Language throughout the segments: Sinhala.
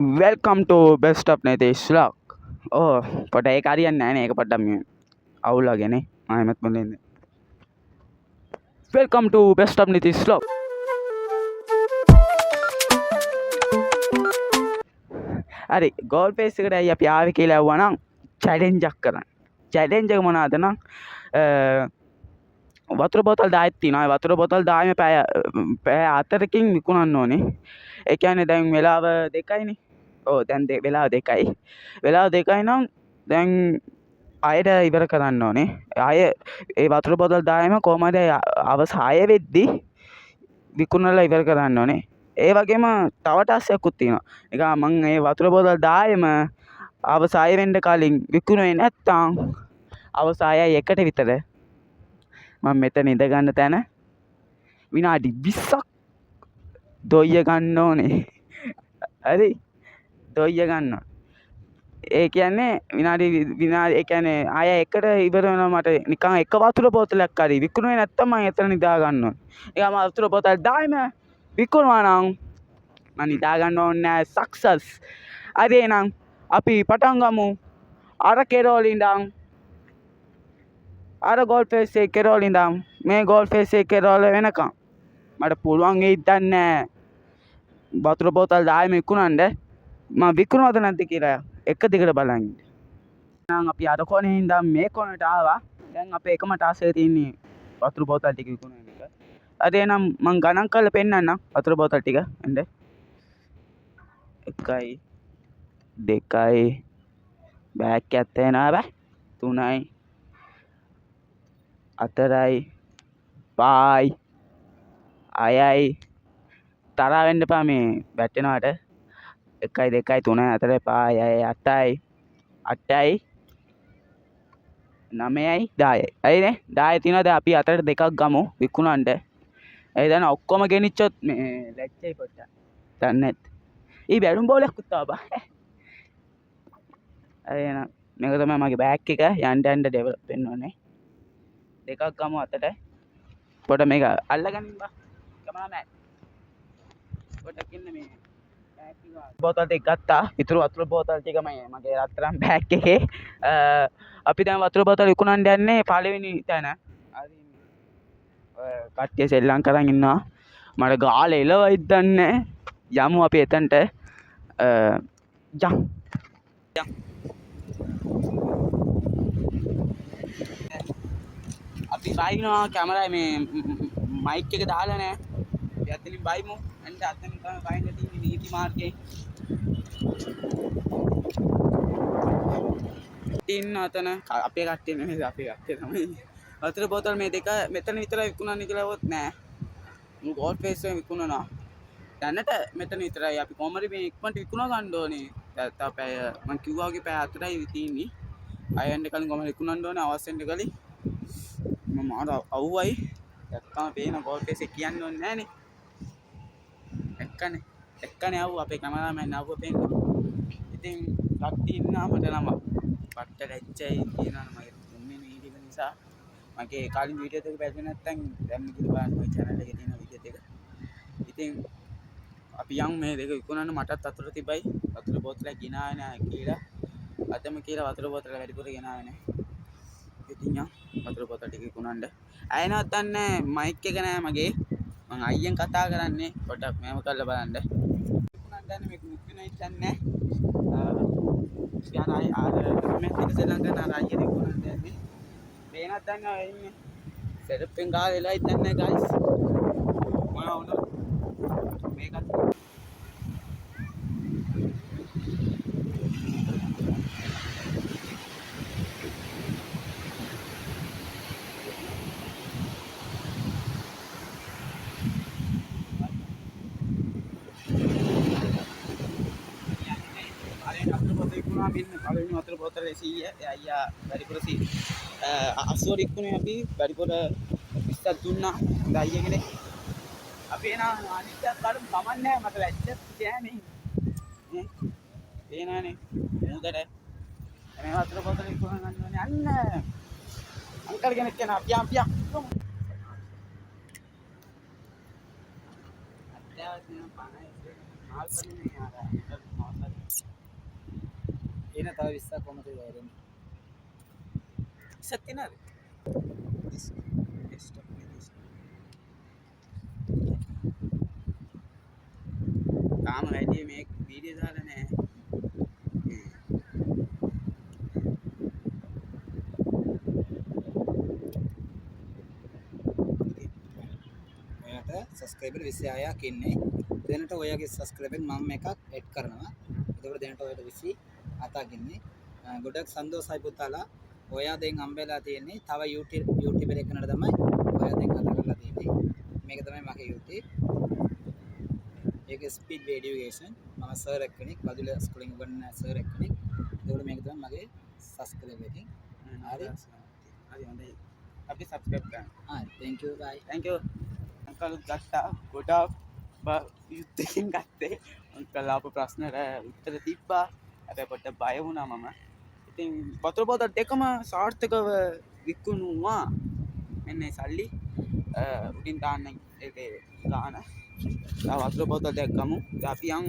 Welcome to Best of Nitish Vlog. Oh, පොට ඒක හරියන්නේ නැහැ නේ. ඒක පොඩ්ඩක් මේ අවුල් වගේ නේ. ආයෙමත් මොන්නේ. Welcome to Best of Nitish Vlog. හරි, ගෝල් ෆේස් එකට ඇයි අපි ආවේ කියලා ඇහුවා නම් චැලෙන්ජ් එකක් කරන්න. චැලෙන්ජ් එක මොනවද නම් වතුර බෝතල් 10ක් තියෙනවා. ඒ වතුර බෝතල් 10ම පැය 4කින් විකුණන්න ඕනේ. ඒ කියන්නේ දැන් වෙලාව 2යිනේ. ඔව් දැන් වෙලාව 2යි. වෙලාව 2යි නම් දැන් අයට ඉවර කරන්න ඕනේ. අය ඒ වතුර බෝතල් 10ම කොහමද අවස් 6 වෙද්දි විකුණලා ඉවර කරන්න ඕනේ. ඒ වගේම තව ටාස්ක්යක්කුත් තියෙනවා. ඒක මම මේ වතුර බෝතල් 10ම අවස් 6 වෙන්න කලින් විකුණුවේ නැත්තම් අවස් 6යි 1ට විතර මම මෙතන ඉඳ ගන්න තැන විනාඩි 20ක් දොයිය ගන්න ඕනේ. හරි දොයිය ගන්න. ඒ කියන්නේ විනාඩි ඒ කියන්නේ ආය එකට ඉවර වෙනවා. මට නිකන් එක වතුර බෝතලයක් හරි විකුණුවේ නැත්තම් මම එතන නිදා ගන්න ඕනේ. ඒකම වතුර බෝතල් 10ම විකුණුවා නම් මම නිදා ගන්න ඕනේ නැහැ. සක්සස්. හරි එහෙනම් අපි පටන් ගමු. අර කෙරෝල් ඉඳන් අර ගෝල් ෆේස් එකේ කෙරෝල් ඉඳන් මේ ගෝල් ෆේස් එකේ කෙරෝල් වෙනකම් මට පුළුවන් වෙයිද නැහැ. වතුර බෝතල් 10ම විකුණන්න මම විකුණුවද නැද්ද කියලා එක දිගට බලන් ඉන්න. දැන් අපි අර කොනේ ඉඳන් මේ කොනට ආවා. දැන් අපේ එකම ටාස්ක් එක තියෙන්නේ වතුර බෝතල් ටික විකුණන එක. හරි එහෙනම් මම ගණන් කරලා පෙන්නන්නම් වතුර බෝතල් ටික. එන්න 1යි 2යි බෑග් එකක් තේනවා බෑ 3යි 4යි 5යි 6යි තරහ වෙන්න එපා මේ වැටෙනවට 1යි 2යි 3යි 4යි 5යි 6යි 8යි 9යි 10යි. හරිනේ 10 තියෙනවා. දැන් අපි 8ට 2ක් ගමු විකුණන්න. ඒ දැන් ඔක්කොම ගෙනිච්චොත් මේ ලැජ්ජයි පොට්ට. දන්නේ ඊ බැලුම් බෝලයක් උත්තා බා. හරි එහෙනම් මේක තමයි මගේ බෑග් එක. යන්න යන්න ඩෙවලොප් වෙන්න ඕනේ. 2ක් ගමු 8ට. පොඩ මේක අල්ලගනින් බා. කැමරාමෑන්. පොඩක් ඉන්න මේ බෝතල් ටික ගත්තා. ඉතුරු වතුර බෝතල් ටික මගේ රත්තරන් බෑග් එකේ. අපි දැන් වතුර බෝතල් විකුණන්න යන්නේ පළවෙනි තැන. හරි කට්ටිය සෙල්ලම් කරන් ඉන්නවා. මට ගාලේ එලවයිද දන්නේ. යමු අපි එතනට. යම්. අපි බයිනවා කැමරා මේ මයික් එක දාලා නැහැ. අපි අතනින් බයිමු. අන්න අතනින් තමයි බයින්න තියෙන්නේ නීති මාර්ගයේ. තින්න අතන අපේ කට්ටිය නෙමෙයි අපේ කට්ටිය තමයි. වතුර බෝතල් මේ දෙක මෙතන විතරයි විකුණන්නේ කියලා වොත් නෑ. මම ගෝල් ෆේස් එකෙන් විකුණනවා. දැනට මෙතන විතරයි. අපි කොහමද මේ ඉක්මනට විකුණ ගන්න ඕනේ. තව පැය මම කිව්වා වගේ පැය 4යි තියෙන්නේ. අයන්න කලින් කොහමද විකුණන්න ඕනේ අවශ්‍යෙන්ද කලින්. මම මාර අවුවයි. නැත්තම් පේන ගෝල් ෆේස් එක කියන්න ඕනේ නෑනේ. එක්කනේ ආව අපේ කැමරාමෑන් ආව පේන්නේ. ඉතින් කට්ටිය ඉන්නා මට නම පට්ට ලැජ්ජයි කියනවා මගේ මුන්නේ වීඩියෝ එක නිසා. මගේ කලින් වීඩියෝ දෙක බැලුවේ නැත්නම් දැන් මේක බලන්න ඔය channel එකේ තියෙන වීඩියෝ දෙක. ඉතින් අපි යන් මේ දෙක විකුණන්න මටත් වතුර තිබයි. වතුර බෝතලයක් ගෙනාවේ නෑ කියලා. අදම කියලා වතුර බෝතල වැඩිපුර ගෙනාවේ නෑ. ඉතින් යන් වතුර බෝතල ටික විකුණන්න. ඇයිනවත් දන්නේ මයික් එක නෑ මගේ. මං අයියෙන් කතා කරන්නේ. පොඩ්ඩක් මේව කරලා බලන්න. විකුණන්න දන්නේ මේක විකුණන්නේ නැහැ. යාරයි ආර මේ ටික සෙල්ලම් කරන අර අයියේ විකුණන්න යන්නේ. මේනත් දන්නවා ඉන්නේ. සෙටප් එකෙන් ගාලා එලයි දන්නේ ගයිස්. මොනවා වුණත් මේකත් පළවෙනි වතුර බෝතලේ 100 අයියා වැඩිපුර 80 ඉක්ුණේ අපි වැඩිපුර 20ක් දුන්නා. හොඳ අයියා කෙනෙක්. අපි එන අනිත්‍යත් කඩමු කමන්නේ මට ලැජ්ජත් කියන්නේ. නේ. පේනවනේ. මුදට මේ වතුර බෝතලේ විකුණන්න ඕනේ. අන්න. අංකල් කෙනෙක් කියන අපියම් පියම්. අත්‍යවශ්‍ය පණ එන තව 20ක් කොහමද වෙන්නේ? ඉස්සත් තියනද? තාම වැඩි මේ වීඩියෝ දාලා නැහැ. ඔයාට සබස්ක්‍රයිබර් 26ක් ඉන්නේ. දැනට ඔයාගේ සබස්ක්‍රයිබර් මම එකක් ඇඩ් කරනවා. එතකොට දැනට ඔයාට 27ක් ඉන්නේ. ගොඩක් සන්තෝෂයි පුතාලා. ඔයා දැන් හම්බෙලා තියෙන්නේ තව YouTube එකකට තමයි ඔයා දැන් කතා කරලා තියෙන්නේ. මේක තමයි මගේ YouTube. ඒක ස්පීඩ් එඩියුකේෂන්. මම සර් එක්කෙනෙක් බදුල ස්කූලින් උගන්වන සර් එක්කෙනෙක්. එතකොට මේක තමයි මගේ සබස්ක්‍රයිබර් එක. හරි. හරි හොඳයි. අපි සබ්ස්ක්‍රයිබ් කරන්න. thank you bye. Thank you. Uncle ගත්තා ගොඩාක් යුද්ධකින් ගත්තේ. අංකල් ආපු ප්‍රශ්නට උත්තර තිබ්බා. හැබැයි පොඩ්ඩක් බය වුණා මම. ඉතින් වතුර බෝතල් දෙකම සාර්ථකව විකුණුවා. මෙන්න සල්ලි උඩින් දාන්න ඒකේ ගාන. වතුර බෝතල් දෙකක් ගමු. අපි යන්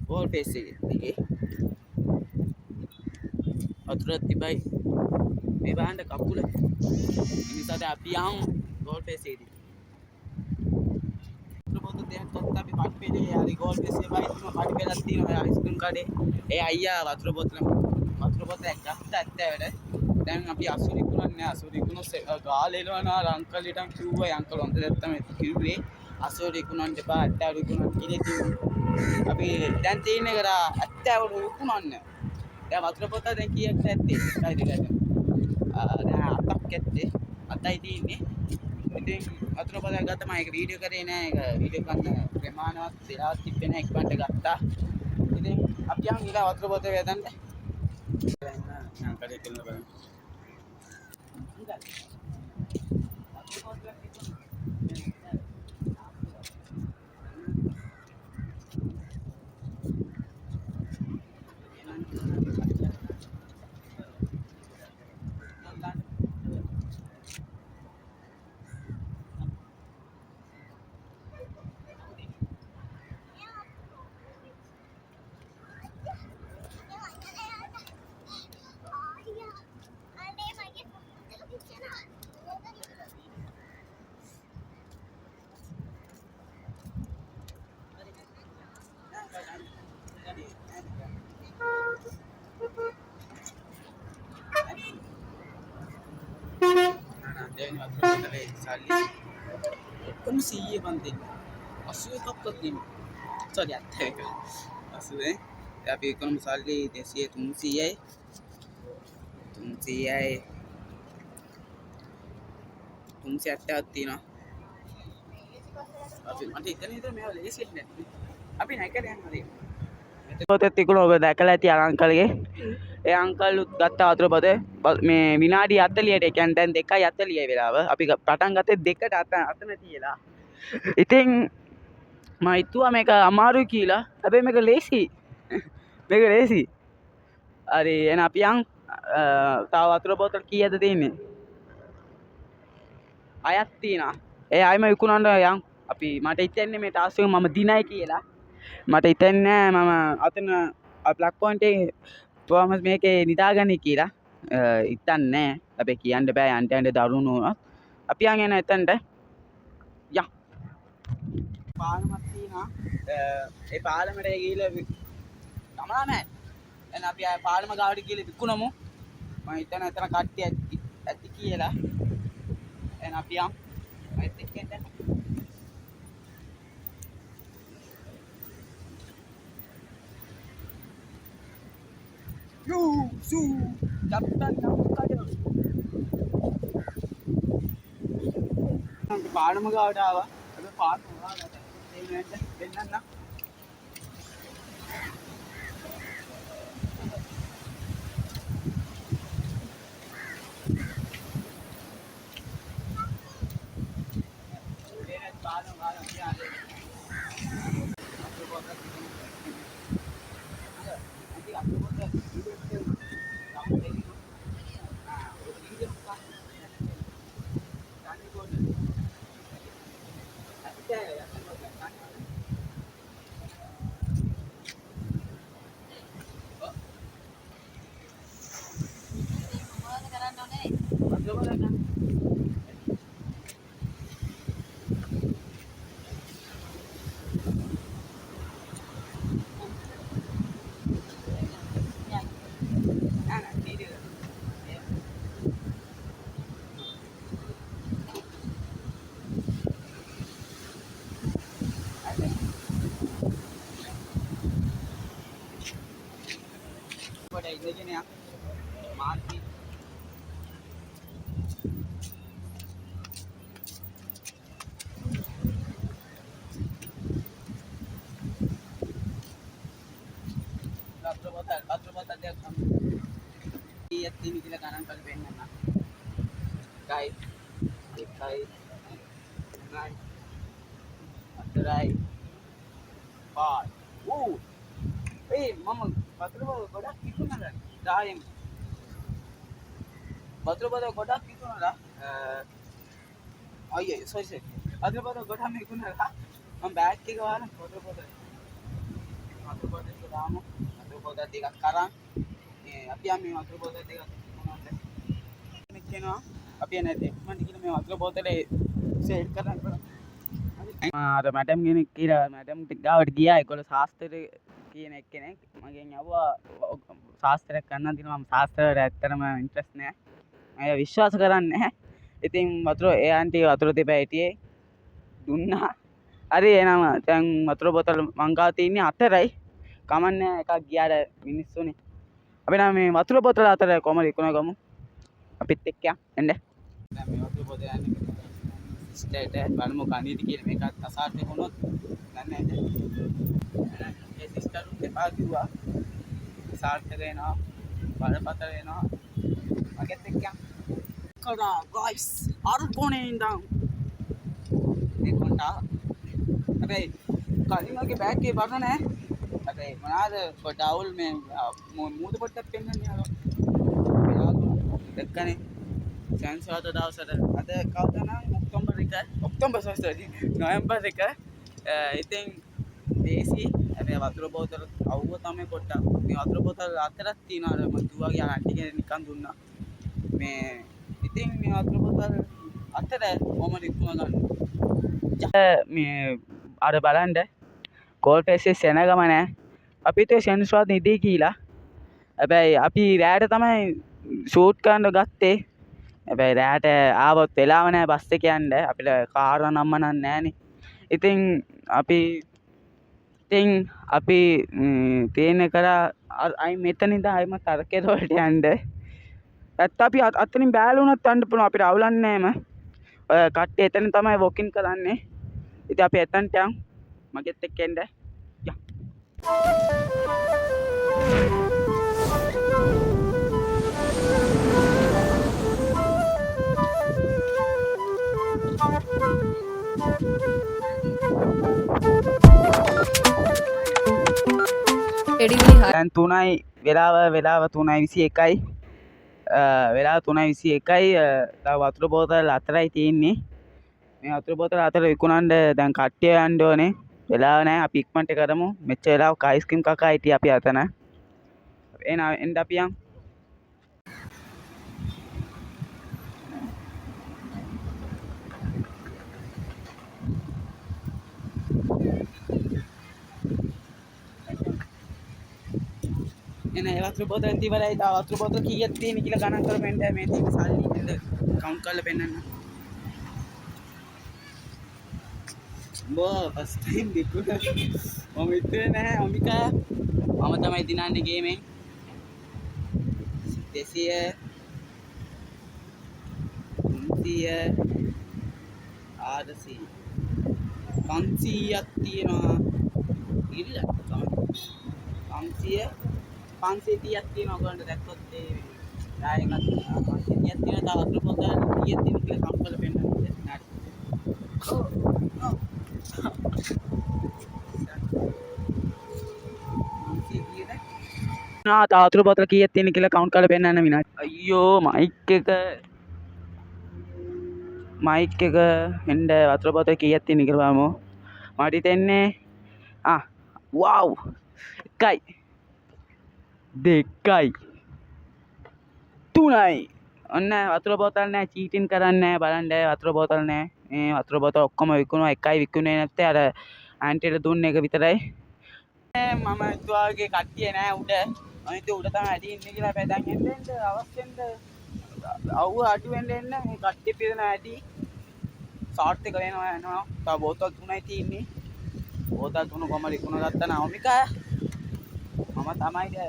වෝල් ෆේස් එකේ. වතුර තිබයි මේ බාන්න කකුල. ඒ නිසා දැන් අපි යන් වෝල් ෆේස් එකේ. දෙයක් ගත්තා අපි පට්පෙලේ හරි ගෝල් ෆේස් එකේ වයිස් තුන පට්පෙලක් තියෙනවා අයිස්ක්‍රීම් කඩේ. ඒ අයියා වතුර බෝතලක් ගත්තා ඇත්තට. දැන් අපි අසුරි කුණන්නේ අසුරි කුණ ගාලේ එලවනවා අංකල් ඊටන් කිව්වා අංකල් හොඳ නැත්තම් කිව්වේ අසුරි කුණන්න එපා ඇත්තට කුණන්න කියලා කිව්වා. අපි දැන් තියෙන එක ඇත්තට කුණන්න. දැන් වතුර බෝතල දැන් කීයක් ඇත්තේ? 1යි 2යි. දැන් 7ක් ඇත්තේ. 7යි තියෙන්නේ. ඉතින් වතුර බෝතල ගත්තම ඒක වීඩියෝ කරේ නෑ. ඒක වීඩියෝ කරන්න ප්‍රමාණවත් වෙලාවක් තිබ්බේ නෑ ඉක්මනට ගත්තා. ඉතින් අපි යන් ඊළඟ වතුර බෝතල වේදන්න. අංකල් කියලා බලන්න. සල්ලි ඔක්කොම 100 පන්ති 81ක්වත් නෙමෙයි. සෝරි 71. 80. අපි එක්කම සල්ලි 200 300යි. 370ක් තියෙනවා. අපි මට හිතන්නේ ඉතින් මේවා ලේසියෙන් නැති. අපි නැකල යනවා නේද? පොතේ තිකුණ ඔබ දැකලා ඇති අංකල්ගේ. ඒ අංකල්ුත් ගත්ත වතුර පොතේ මේ විනාඩි 40ට ඒ කියන්නේ දැන් 2:40 වෙලාව. අපි පටන් ගත්තේ 2ට අතන තියලා. ඉතින් මම හිතුවා මේක අමාරුයි කියලා. හැබැයි මේක ලේසි. මේක ලේසි. හරි එහෙනම් අපි යන් තව වතුර බෝතල් කීයද තියෙන්නේ? 6ක් තියෙනවා. ඒ ආයෙම විකුණන්න යන්. අපි මට හිතන්නේ මේ ටාස්ක් එක මම දිනයි කියලා. මට හිතන්නේ මම අතන ප්ලග් පොයින්ට් එකේ ප්‍රොෆෝමන්ස් මේකේ නිදාගන්නේ කියලා. හිතන්නේ හැබැයි කියන්න බෑ යන්න දරුණු වුණා. අපි යන් එන එතනට. යන්. පාලමක් තියෙනවා. ඒ පාලමට ගිහලා තමා නැහැ. එහෙනම් අපි ආය පාලම ගාවට ගිහලා විකුණමු. මම හිතන එතන කට්ටිය ඇති කියලා. එහෙනම් අපි යන්. මයිත් එක්ක එන්න. Captain පාඩම ගාවට ආවා. අපි පාඩම ගාවට දෙන්නන්න. Ini kita kanan kali pengen nak. Guys, guys, guys, aterai, bye. Mama, bathroom godak kitu nada. Dah yang bathroom godak kitu nada. Oh iya, sorry. Bathroom godak me kitu nada. Am bag ke kawan, bathroom itu dalam. Bathroom tiga karang. Api ami bathroom tiga. Mikirnya, api nanti. Mana kita me bathroom sale කරන්න අර මැඩම් කෙනෙක් කියලා මැඩම් ගාවට ගියා ඒගොල්ලෝ ශාස්ත්‍රය කියන එක්කෙනෙක් මගෙන් ඇහුවා ශාස්ත්‍රයක් කරන්න තියෙනවා මම ශාස්ත්‍රයට ඇත්තටම ඉන්ට්‍රස්ට් නැහැ මම විශ්වාස කරන්නේ නැහැ ඉතින් වතුර ඒ ආන්ටි වතුර තිබ්බා හිටියේ දුන්නා හරි එහෙනම් දැන් වතුර බෝතල් මං ගාව තියෙන්නේ 4යි කමන්නේ එකක් ගියාට මිනිස්සුනේ අපි නම් මේ වතුර බෝතල් 4 කොහමද ඉක්ුණා ගමු අපිත් එක්ක එන්න දැන් මේ වතුර බෝතල් යන්නේ ස්ටේට් බලමු කණීටි කියන මේකත් අසාර්ථක වුණොත් දන්නේ නැහැ ඒ සිස්ටර් උන් දෙපා කිව්වා සාර්ථක වෙනවා බලපතල වෙනවා මගෙත් එක්ක කඩා ගයිස් අර කොනේ ඉඳන් මේ කොන්ටා හැබැයි කලින් වගේ බෑග් එකේ බරන නැහැ හැබැයි මොනවාද ටවුල් මේ මූද පොට්ටක් පෙන්නන්නේ අර දැක්කනේ සයන්ස් වාද දවසට අද කවුද නම් නොවැම්බර් එක ඉතින් දේසි හැබැයි වතුර බෝතල් අවුව තමයි පොට්ටක් මේ වතුර බෝතල් 4ක් තියෙනවා අර මම කිව්වාගේ ආන්ටි කෙනෙක් නිකන් දුන්නා මේ ඉතින් මේ වතුර බෝතල් 4 කොහමද ඉක්ම ගන්න මේ අර බලන්න කෝල් ෆේසස් එනගම නැහැ අපිට සයන්ස් වාද නිදී කියලා හැබැයි අපි රැයට තමයි ෂූට් කරන්න ගත්තේ හැබැයි රැට ආවොත් වෙලාව නැහැ බස් එක යන්න අපිට කාර් නම්ම නැහැනේ ඉතින් අපි තේන කරා අයි මෙතන ඉඳන් ආයිම තරකේ වලට යන්න නැත්නම් අපි අතනින් බෑලුණත් යන්න පුළුවන් අපිට අවුලන්නේ නැහැම ඔය කට්ටිය එතන තමයි වොකින් කරන්නේ ඉතින් අපි එතනට යමු මගෙත් එක්ක එන්න යා දැන් 3යි වෙලාව 3:21යි වෙලාව 3:21යි තව වතුර බෝතල් 4යි තියෙන්නේ මේ වතුර බෝතල් 4 විකුණන්න දැන් කට්ටිය යන්න ඕනේ වෙලාව නැහැ අපි ඉක්මනට කරමු මෙච්චර වෙලාවක අයිස්ක්‍රීම් කකා හිටියා අපි අතන එන්න අපි යන් එන ඒ වතුර බෝතල් ඉවරයි තා වතුර බෝතල් කීයක් තියෙන කියලා ගණන් කරපෙන්න මේ තියෙන සල්ලි ඉතින් කවුන්ට් කරලා පෙන්නන්න බෝ ෆස්ට් ටයිම් දෙකුණ මම හිතුවේ නැහැ අමිකා මම තමයි දිනන්නේ ගේමෙන් 200 300 500ක් තියෙනවා ඉල්ල 530ක් තියෙනවා ඔයගොල්ලන්ට දැක්කොත් ඒ රායකත් 530ක් තියෙනවා තව වතුර බෝතල් කීයක් තියෙනවද කියලා කවුන්ට් කරලා පෙන්නන්න හරි තව වතුර බෝතල් කීයක් තියෙන කියලා කවුන්ට් කරලා පෙන්නන්න විනාඩි අයියෝ මයික් එක එන්න වතුර බෝතල් කීයක් තියෙන කියලා බලමු මට හිතෙන්නේ වව් 1යි 2යි 3යි ඔන්න වතුර බෝතල් නැහැ චීටින් කරන්නේ නැහැ බලන්න වතුර බෝතල් නැහැ මේ වතුර බෝතල් ඔක්කොම විකුණුවා එකයි විකුණේ නැත්තේ අර ආන්ටිට දුන්න එක විතරයි මම හිතුවාගේ කට්ටිය නෑ උඩ අනිත් උඩ තමයි ඇදී ඉන්නේ කියලා පැදන් එන්න අවස්ථෙන්ද අවුව අඩු වෙන්න එන්න මේ කට්ටිය පිරෙන ඇදී සාර්ට් එක වෙනවා යනවා තව බෝතල් 3යි තියෙන්නේ බෝතල් 3 කොහමද විකුණ ගත්තා නවමිකා මම තමයි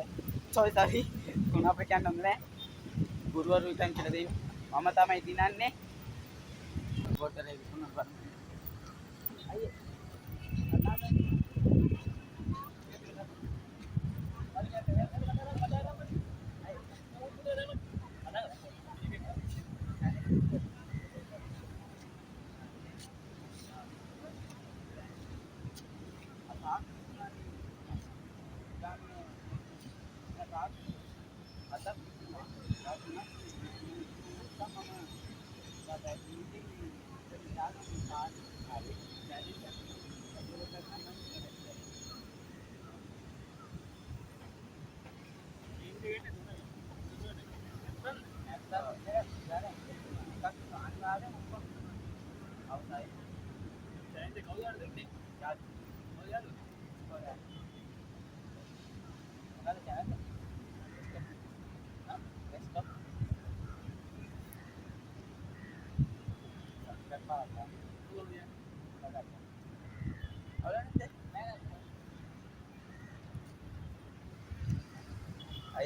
sorry 3 අපිට කියන්න ඕනේ නෑ ගුරුවරු ඉතින් කියලා දෙන්න මම තමයි දිනන්නේ බෝතලේ විකුණ ගන්න අයියේ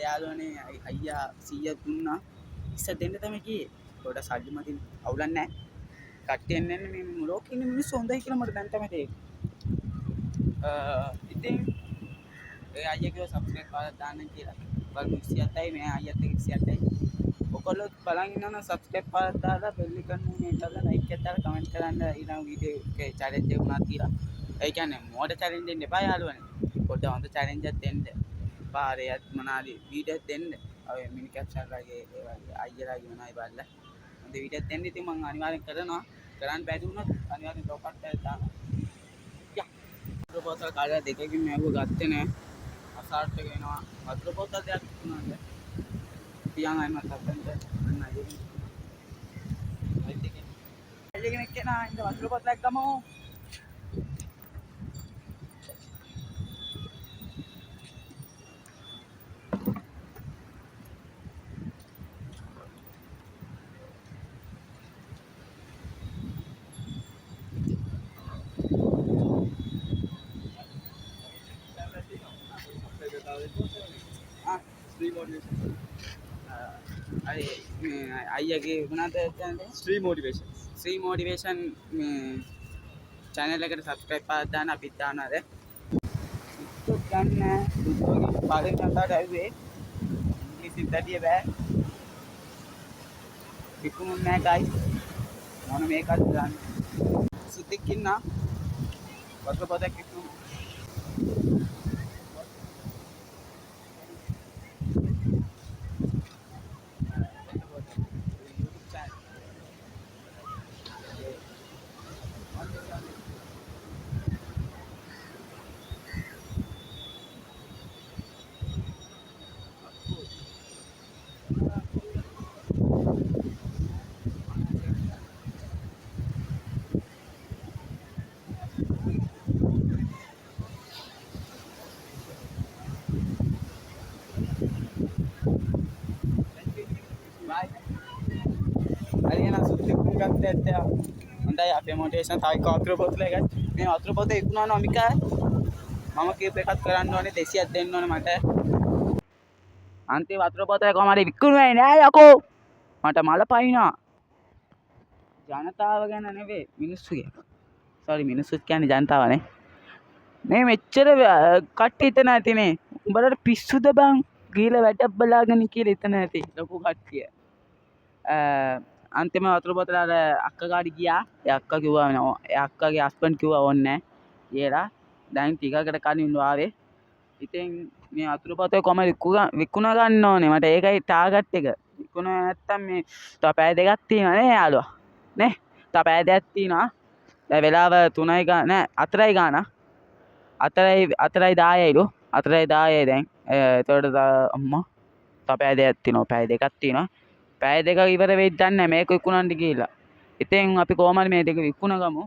යාළුවනේ අයියා 100ක් දුන්නා ඉස්ස දෙන්න තමයි කියේ පොඩ සල්ලි මතින් අවුලක් නැහැ කට්ටිය එන්නේ මේ ලෝකේ ඉන්න මිනිස්සු හොඳයි කියලා මට දැන් තමයි තේරෙන්නේ ඉතින් ඒ අයියා කිව්වා සබ්ස්ක්‍රයිබ් කරලා දාන්න කියලා බලමු 27යි මේ අයියාත් එක්ක 27යි ඔයගොල්ලෝ බලන් ඉන්නවනම් සබ්ස්ක්‍රයිබ් කරලා දාලා බෙල් එකක් නේ කරලා ලයික් එකක් දාලා කමෙන්ට් කරන්න ඊළඟ වීඩියෝ එකේ චැලෙන්ජ් එක උනාත් කියලා ඒ කියන්නේ මොඩ චැලෙන්ජ් දෙන්න එපා යාළුවනේ පොඩ්ඩ හොඳ චැලෙන්ජ් එකක් දෙන්න පාරයත් මොනාරි වීඩියෝස් දෙන්න ඔය මිනි කැප්ෂන්ලාගේ ඒ වගේ අයියලාගේ මොනවයි බලලා හොඳ වීඩියෝස් දෙන්න ඉතින් මම අනිවාර්යෙන් කරනවා කරන්න බැරි වුණොත් අනිවාර්යෙන් ටොප් එකක් දානවා යා වතුර බෝතල් කාලය දෙකකින් මේව ගත්තේ නෑ අසාර්ට් එක එනවා වතුර බෝතල් දෙයක් තුනක් තියන් අයින් මතක් අන්න අයියගෙන් එක්කෙනා ඉඳ වතුර බෝතලයක් ගමු අයියගේ මොනවද ශ්‍රී මොටිවේෂන් channel එකට subscribe කරලා දාන්න අපිත් දානවාද දුක් ගන්න දුක්ගේ පාරෙන් යනදාට ඇවිවේ ඉංග්‍රීසි දැඩිය බෑ විකුණුන්නේ නැහැ guys මොන මේකත් දාන්න සුතික් ඉන්න වතුර පොතක් විකුණු හොඳයි අපේ මොටිවේෂන් තායි වතුර බෝතල එකක් මේ වතුර බෝතල ඉක්ුණාන අමිකා මම කීප එකක් කරන්න ඕනේ 200ක් දෙන්න ඕනේ මට අන්තිම වතුර බෝතල කොහමද විකුණුවේ නෑ යකෝ මට මල පයින්නවා ජනතාව ගැන නෙවෙයි මිනිස්සුගේ සෝරි මිනිස්සුත් කියන්නේ ජනතාවනේ මේ මෙච්චර කට්ටිය හිතන ඇතිනේ උඹලට පිස්සුද බං ගිහලා වැඩක් බලාගෙන කියලා හිතන ඇති ලොකු කට්ටිය අන්තිම වතුර බෝතල අර අක්ක ගාඩි ගියා ඒ අක්කා කිව්වා ඒ අක්කාගේ හස්බන්ඩ් කිව්වා ඕනේ නැහැ කියලා දැන් ටිකකට කලින් ආවේ ඉතින් මේ වතුර බෝතල කොහමද විකුණ ගන්න ඕනේ මට ඒකයි ටාගට් එක විකුණ නැත්තම් මේ තව පැය දෙකක් තියෙනවා නේ යාළුවා නේ තව පැය දෙකක් තියෙනවා දැන් වෙලාව 3යි ගාන නෑ 4යි ගාන 4යි 10යිලු 4යි 10යි දැන් එතකොට අම්මා තව පැය දෙකක් තියෙනවා පැය දෙකක් තියෙනවා පැය දෙක ඉවර වෙයිද දන්නේ නැහැ මේක විකුණන්න ගිහිල්ලා. ඉතින් අපි කොහොම හරි මේ දෙක විකුණගමු.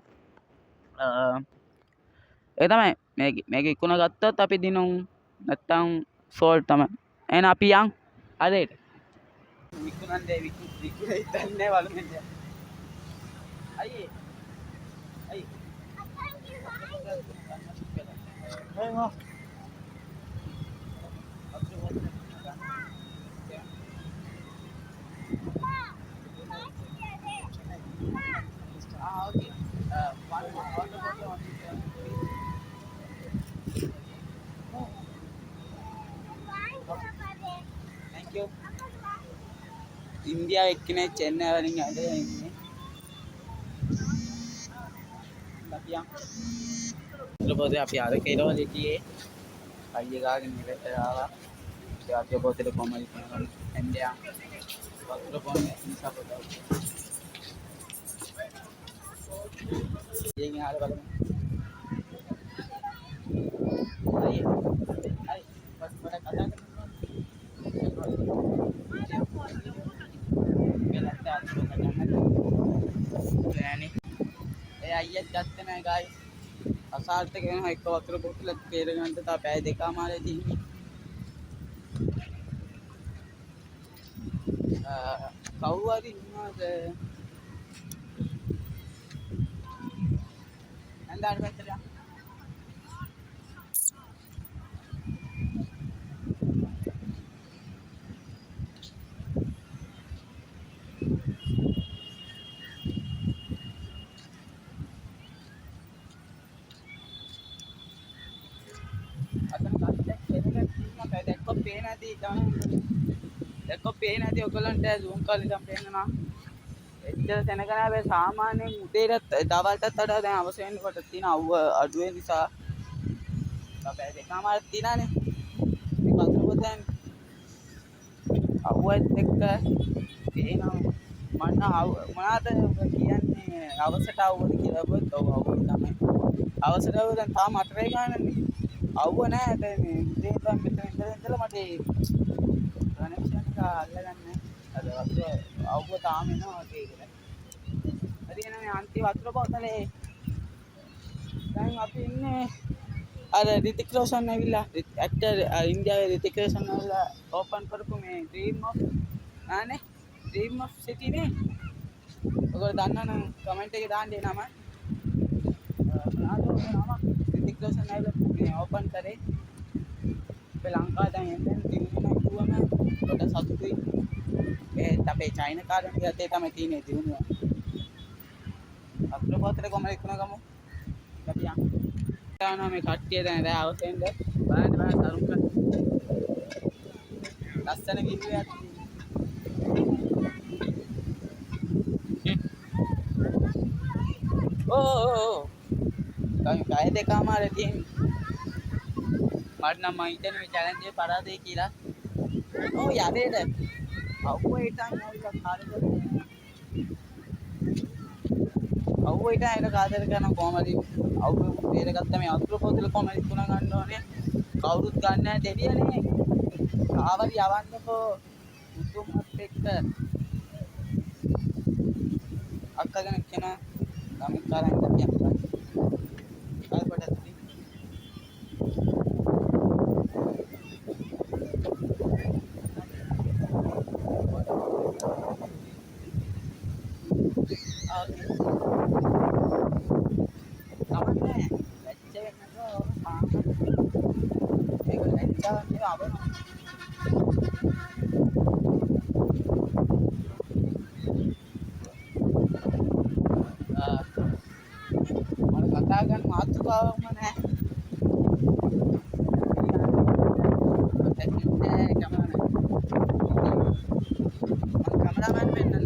ඒ තමයි මේක විකුණ ගත්තොත් අපි දිනුම් නැත්තම් සෝල්ඩ් තමයි. එහෙනම් අපි යන් හරියට. විකුණන්නේ විකුණේ දන්නේ වලුනේ. අයියේ. අයියේ. Thank you. India එක්කනේ චෙන්නයි වලින් ඇදලා ඉන්නේ. අපි යන්. ඊළඟට අපි අර කෙරවල හිටියේ. අයිය ගාගෙන ඉවත ආවා. යාත්‍රා පොතේ කොමයි කරනවා. එන්දියා. වතුර පොන්නේ නිසා පොතක්. යෙන් ආර බලමු. අයිය. අයි බස් වල කතා කරනවා. අයියත් ගත්තේ නැහැ ගායි. අසාර්ථක වෙනවා එක වතුර බෝතලයක් පේර ගන්න තා පැය දෙකමාරේ තියෙන්නේ. කවුරු හරි ඉන්නවද? අන්දාර පැත්තට යන්න. පේන ඇති ඔයගලන්ට zoom කරලා ඉතින් පේනවා. එච්චර තැනක නෑ මේ සාමාන්‍යයෙන් උදේට දවල්ටත් වඩා දැන් අවශ්‍ය වෙනකොට තියෙන අවුව අඩු වෙන නිසා අපේ දෙකමාරක් තියෙනනේ. මේ වතුර පොතෙන් අවුවත් එක්ක පේනවා. මන්න මොනවාද කියන්නේ අවසට අවුවද කියලා බොත් අවුව තමයි. අවසට අවුව දැන් තාම 8 වෙයි ගන්නනේ. අවුව නෑ දැන් මේ උදේ ඉඳන් මෙතන ඉඳලා මට අල්ලගන්න අද වතුර අවුව තාම එනවා වගේ කියලා. හරි එහෙනම් අන්තිම වතුර බෝතලේ දැන් අපි ඉන්නේ අර රිතික් රෝෂන් ඇවිල්ලා ඇක්ටර් ඉන්දියාවේ රිතික් රෝෂන් ඇවිල්ලා ඕපන් කරපු මේ ඩ්‍රීම් ඔෆ් සිටි නේ. ඔයගොල්ලෝ දන්නවනම් කමෙන්ට් එකේ දාන්න නම. රිතික් රෝෂන් ඇවිල්ලා මේ ඕපන් කරේ. අපේ ලංකාව දැන් එන්නේ දිනුනා කිව්වම කොට සතුටුයි. ඒත් අපේ චයිනා කාරණේ යතේ තමයි තියෙන්නේ දිනුවා. අත්‍ර පොතේ කොහමද ඉක්ුණගමු. අපි යන්. තානා මේ කට්ටිය දැන් රෑ අවසෙන්ද බලන්න සරුම් කර. ලස්සන කිව්වේ ඕ කයි දෙකමාරේ තියෙන්නේ. මට නම් මම හිතන්නේ මේ චැලන්ජ් එකේ පරාදයි කියලා. ඔව් යදේද? අවුව හිටන් ඇවිල්ලා කාර්යය. අවුව හිටන් ඇවිල්ලා කාර්යය කරන කොහමද? අවුව බේරගත්ත මේ අතුරු පොතල කොහමද ඉක්ුණ ගන්න ඕනේ? කවුරුත් ගන්න නැහැ දෙවියනේ. ආවරි යවන්නකෝ මුතුමත් එක්ක. අක්කගෙන කියන ගමිකාරයන් දෙවියන්. katakan matu kau mana cameraman penna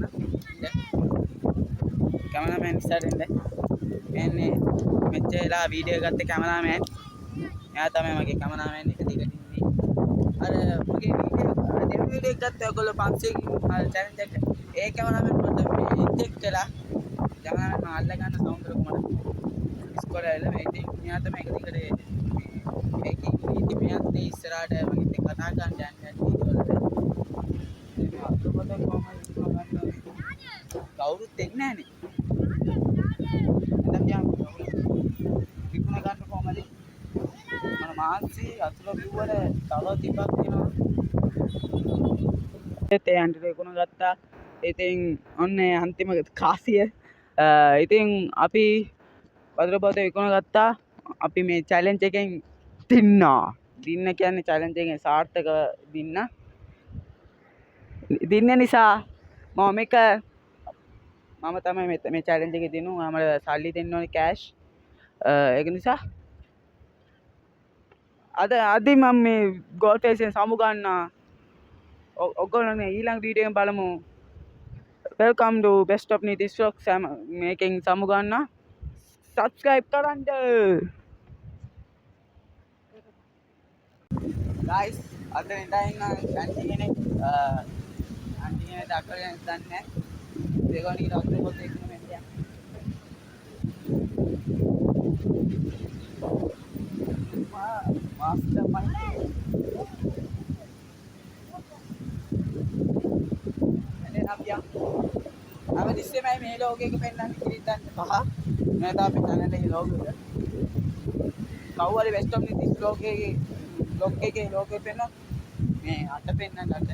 cameraman ඉස්සරින්ද එන්නේ මෙච්චර වෙලා වීඩියෝ ගත්ත cameraman එයා තමයි මගේ cameraman එක දිගට ඉන්නේ අර මගේ වීඩියෝ එකක් ගත්ත ඔයගොල්ලෝ 500 challenge එක ඒ cameraman පොත මේ ඉන්ජෙක්ට් කළා cameraman මම අල්ල ගන්න සවුන්ඩ් එක කොහමද ඉස්කෝලේ මේ ඉතින් මෙයා තමයි එක දිගට මේකේ ඉති මෙයාත් ඉස්සරහට මම ඉතින් කතා කරන්න යන්නේ වීඩියෝ වලට මේ අතපොත කොහමද කවුරුත් එන්නේ නැහනේ. එතන විකුණ ගන්න කොහමද? මම මාන්සි අතුල කිව්වල තව ටිකක් තියෙනවා. ඒත් ඒ අන්ට විකුණ ගත්තා. ඉතින් ඔන්න අන්තිම කාසිය. ඉතින් අපි වතුර බෝතල් විකුණ ගත්තා. අපි මේ චැලෙන්ජ් එකෙන් දින්නා. දින්න කියන්නේ චැලෙන්ජ් එකෙන් සාර්ථක දින්න නිසා මම තමයි මේ චැලෙන්ජ් එකේ දිනුවා. මම සල්ලි දෙන්න ඕනේ කෑෂ්. ඒක නිසා අද මම මේ ගෝල් ෆේසෙන් සමු ගන්නා. ඔයගොල්ලෝ ඊළඟ වීඩියෝ එකෙන් බලමු. Welcome to best of Nithis vlogs. මේකෙන් සමු ගන්නා. සබ්ස්ක්‍රයිබ් කරන්න. ගයිස් අද ඉඳන් ඇන්ටි කෙනෙක් දක්වගෙන දන්නේ දෙගොනික ડોක්ටර් පොත් එක්කම මෙන්න මාස්ටර් මයින්ඩ් එනේ අපියා අපි ඉස්සෙමයි මේ ලෝකෙක පෙන්නන්නේ කිරිතන් පහ නැත්නම් අපි channel එකේ ලෝගෝ එක කවුරුහරි වෙස්ට් ඔෆ් නිතිස් vlog එකේ ලෝගෝ පෙන්නන මේ අත පෙන්නන්න අත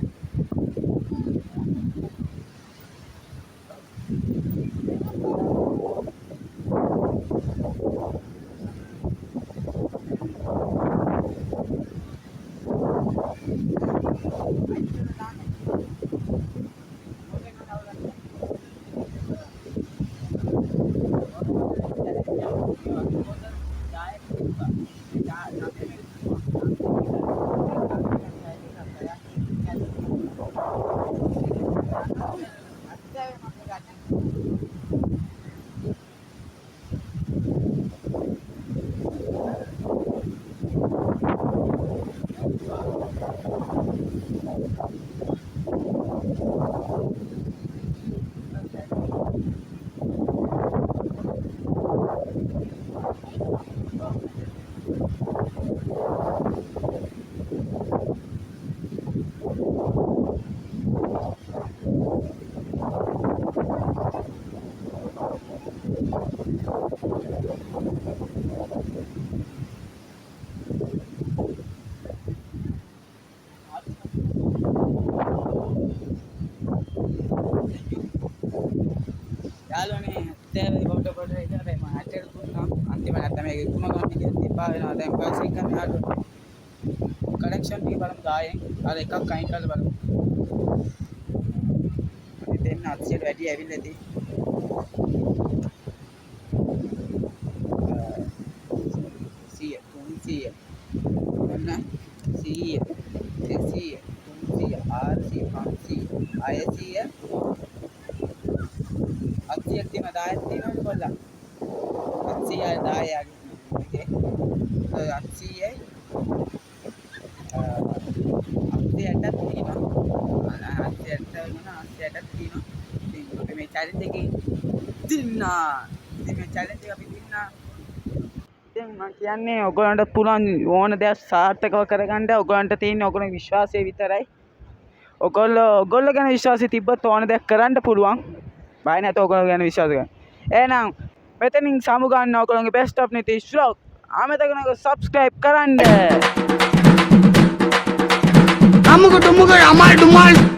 යාළුවනේ ඇත්තම කොට ඉඳලා මම ඇටට දුන්නා අන්තිමට නැත්නම් මේක කුණ ගන්න කියලා තිබ්බා වෙනවා දැන් පස්සේ ගන්න යාළුවා කනෙක්ෂන් ටික බලමු 10න් අර එකක් අයින් කරලා බලමු දෙන්න 800ට වැඩි ඇවිල්ලා තියෙන්නේ 800 මේ challenge එකේ දින්නා මේ challenge එක අපි දින්නා දැන් මම කියන්නේ ඔයගොල්ලන්ට පුළුවන් ඕන දෙයක් සාර්ථකව කරගන්න ඔයගොල්ලන්ට තියෙන්නේ ඔයගොල්ලන්ගේ විශ්වාසය විතරයි ඔයගොල්ලෝ ගැන විශ්වාසය තිබ්බොත් ඕන දෙයක් කරන්න පුළුවන් බය නැතුව ඔයගොල්ලෝ ගැන විශ්වාස කරන්න එහෙනම් මෙතනින් සමු ගන්න ඔයගොල්ලන්ගේ best of නිතිස් vlog ආමතකන subscribe කරන්න අමුක ඩුමුක අමල් ඩුමල්